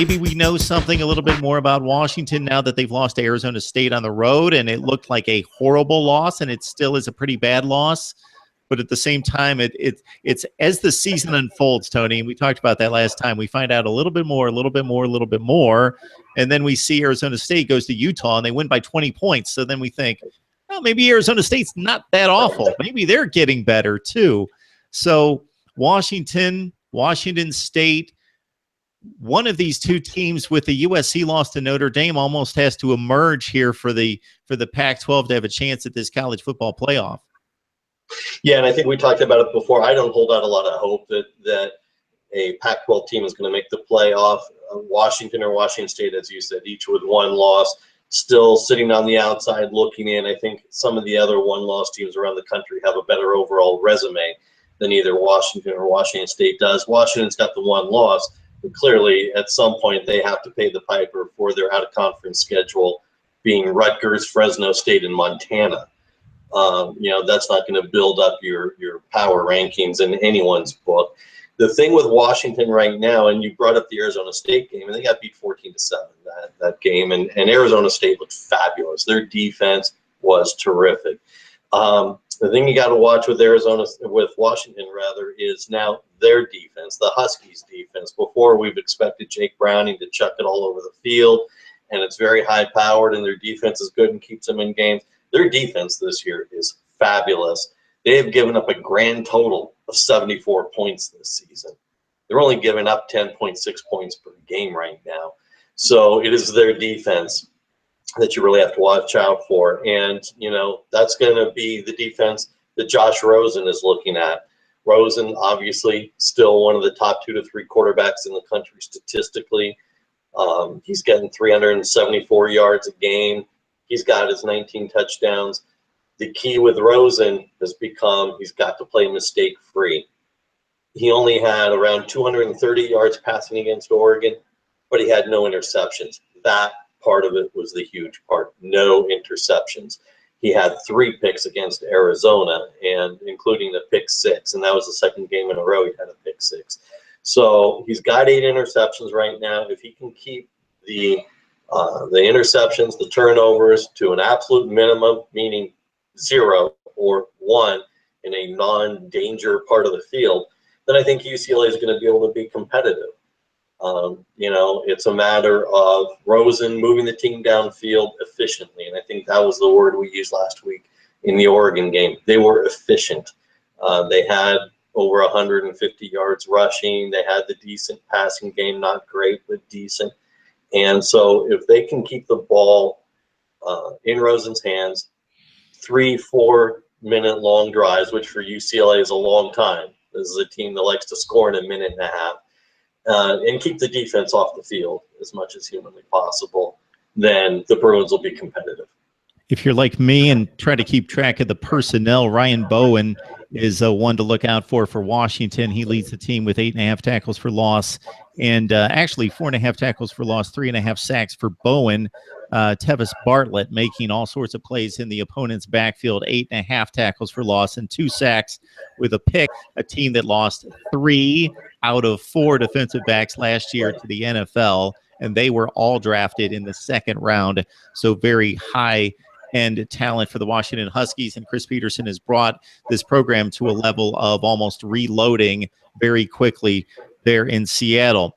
maybe we know something a little bit more about Washington now that they've lost to Arizona State on the road, and it looked like a horrible loss, and it still is a pretty bad loss. But at the same time, it's as the season unfolds, Tony, and we talked about that last time, we find out a little bit more, and then we see Arizona State goes to Utah, and they win by 20 points. So then we think, well, maybe Arizona State's not that awful. Maybe they're getting better too. So Washington State, one of these two teams with the USC loss to Notre Dame almost has to emerge here for the Pac-12 to have a chance at this college football playoff. Yeah, and I think we talked about it before. I don't hold out a lot of hope that a Pac-12 team is going to make the playoff. Washington or Washington State, as you said, each with one loss, still sitting on the outside looking in. I think some of the other one-loss teams around the country have a better overall resume than either Washington or Washington State does. Washington's got the one loss, but clearly at some point they have to pay the piper for their out-of-conference schedule being Rutgers, Fresno State, and Montana. That's not going to build up your power rankings in anyone's book. The thing with Washington right now, and you brought up the Arizona State game, and they got beat 14-7 that game, and Arizona State looked fabulous. Their defense was terrific. The thing you got to watch with Washington is now their defense, the Huskies defense. Before, we've expected Jake Browning to chuck it all over the field, and it's very high-powered, and their defense is good and keeps them in games. Their defense this year is fabulous. They have given up a grand total of 74 points this season. They're only giving up 10.6 points per game right now. So it is their defense that you really have to watch out for. And, that's going to be the defense that Josh Rosen is looking at. Rosen, obviously, still one of the top 2 to 3 quarterbacks in the country statistically. He's getting 374 yards a game. He's got his 19 touchdowns. The key with Rosen has become he's got to play mistake-free. He only had around 230 yards passing against Oregon, but he had no interceptions. That part of it was the huge part, no interceptions. He had 3 picks against Arizona, and including the pick 6, and that was the second game in a row he had a pick 6. So he's got 8 interceptions right now. If he can keep the interceptions, the turnovers to an absolute minimum, meaning 0 or 1 in a non-danger part of the field, then I think UCLA is going to be able to be competitive. It's a matter of Rosen moving the team downfield efficiently, and I think that was the word we used last week in the Oregon game. They were efficient. They had over 150 yards rushing. They had the decent passing game, not great, but decent. And so if they can keep the ball in Rosen's hands, 3-4 minute long drives, which for UCLA is a long time. This is a team that likes to score in a minute and a half, and keep the defense off the field as much as humanly possible, then the Bruins will be competitive. If you're like me and try to keep track of the personnel, Ryan Bowen is one to look out for Washington. He leads the team with 8.5 tackles for loss, and actually 4.5 tackles for loss, 3.5 sacks for Bowen. Tevis Bartlett making all sorts of plays in the opponent's backfield, 8.5 tackles for loss and 2 sacks with a pick. A team that lost 3 out of 4 defensive backs last year to the NFL, and they were all drafted in the second round. So very high and talent for the Washington Huskies, and Chris Peterson has brought this program to a level of almost reloading very quickly there in Seattle.